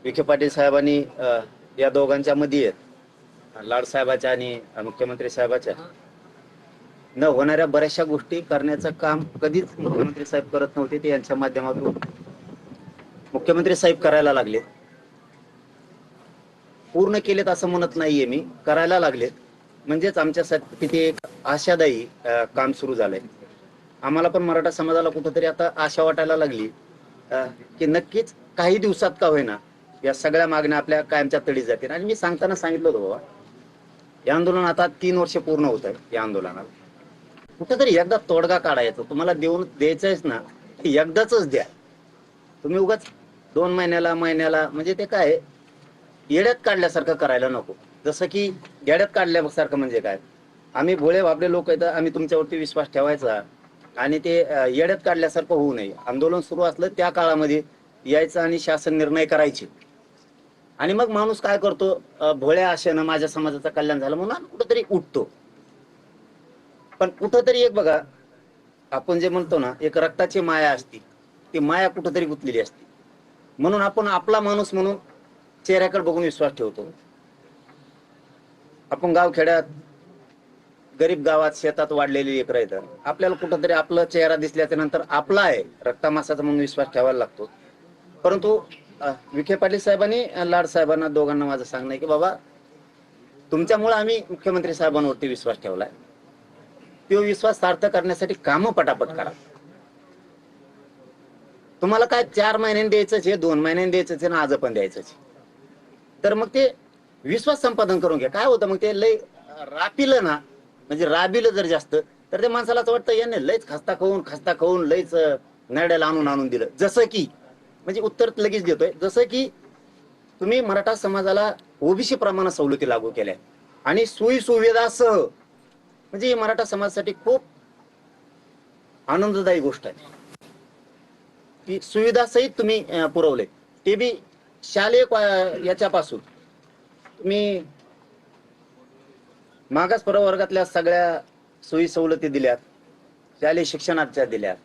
विखे पाटील साहेबांनी या दोघांच्या मध्ये लाड साहेबाच्या आणि मुख्यमंत्री साहेबाच्या न होणाऱ्या बऱ्याचशा गोष्टी करण्याचं काम कधीच मुख्यमंत्री साहेब करत नव्हते, ते यांच्या माध्यमातून मुख्यमंत्री साहेब करायला लागले. पूर्ण केलेत असं म्हणत नाहीये मी, करायला लागलेत. म्हणजेच आमच्यासाठी किती एक आशादायी काम सुरू झालंय. आम्हाला पण मराठा समाजाला कुठंतरी आता आशा वाटायला लागली की नक्कीच काही दिवसात का होईना या सगळ्या मागण्या आपल्या कायमच्या तडी जातील. आणि मी सांगताना सांगितलं होतं बाबा, या आंदोलन आता 3 वर्ष पूर्ण होत आहे. या आंदोलनाला कुठेतरी एकदा तोडगा काढायचा. तुम्हाला देऊन द्यायचंच ना, एकदाच द्या. तुम्ही उगाच 2 महिन्याला म्हणजे ते काय येड्यात काढल्यासारखं करायला नको. जसं की येड्यात काढल्यासारखं म्हणजे काय, आम्ही भोळे बाबडे लोक आहेत, आम्ही तुमच्यावरती विश्वास ठेवायचा आणि ते येड्यात काढल्यासारखं होऊ नये. आंदोलन सुरू असलं त्या काळामध्ये यायचं आणि शासन निर्णय करायचे. आणि मग माणूस काय करतो, भोळ्या आशेनं माझ्या समाजाचं कल्याण झालं म्हणून कुठंतरी उठतो. पण कुठंतरी एक बघा, आपण जे म्हणतो ना, एक रक्ताची माया असती, ती माया कुठंतरी गुंतलेली असते. म्हणून आपण आपला माणूस म्हणून चेहऱ्याकडे बघून विश्वास ठेवतो. आपण गावखेड्यात गरीब गावात शेतात वाढलेली लेकरं आहेत, आपल्याला कुठंतरी आपला चेहरा दिसल्याच्या नंतर आपला आहे रक्तामासाचा म्हणून विश्वास ठेवायला लागतो. परंतु विखे पाटील साहेबांनी लाड साहेबांना दोघांना माझं सांगणं आहे की बाबा, तुमच्यामुळे आम्ही मुख्यमंत्री साहेबांवरती विश्वास ठेवलाय. तो विश्वास सार्थ करण्यासाठी कामं पटापट करा. तुम्हाला काय 4 महिन्यांनी द्यायचंच आहे, 2 महिन्यांनी द्यायचंच आहे ना, आज पण द्यायचंच. तर मग ते विश्वास संपादन करून घ्या. काय होतं मग ते लय रापिलं ना, म्हणजे राबिलं जर जास्त, तर ते माणसाला असं वाटतं याने लयच खस्ता खाऊन लयच नरड्याला आणून दिलं. जसं की म्हणजे उत्तर लगेच देतोय, जसं की तुम्ही मराठा समाजाला ओबीसी प्रमाणे सवलती लागू केल्या आणि सोयी सुविधासह, म्हणजे ही मराठा समाजासाठी खूप आनंददायी गोष्ट आहे की सुविधा सहित तुम्ही पुरवले. ते बी शालेय याच्यापासून तुम्ही मागास प्रवर्गातल्या सगळ्या सोयी सवलती दिल्यात, शालेय शिक्षणाच्या दिल्यात,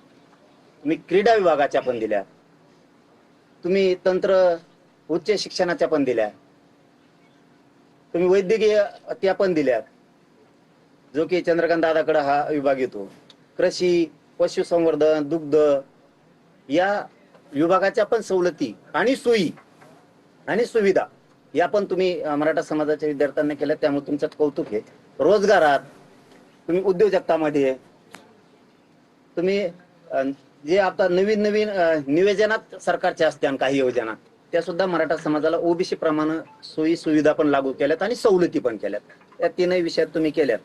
तुम्ही क्रीडा विभागाच्या पण दिल्या, तुम्ही तंत्र उच्च शिक्षणाच्या पण दिल्या, तुम्ही वैद्यकीय त्या पण दिल्यात, जो की चंद्रकांत दादाकडे हा विभाग येतो. कृषी, पशुसंवर्धन, दुग्ध या विभागाच्या पण सवलती आणि सोयी आणि सुविधा या पण तुम्ही मराठा समाजाच्या विद्यार्थ्यांना केल्या. त्यामुळे तुमचं कौतुक आहे. रोजगारात तुम्ही, उद्योजकतामध्ये तुम्ही जे आता नवीन नियोजनात सरकारच्या असत्या काही योजना, त्या सुद्धा मराठा समाजाला ओबीसी प्रमाणे सोयी सुविधा पण लागू केल्यात आणि सवलती पण केल्यात. या 3ही विषयात तुम्ही केल्यात.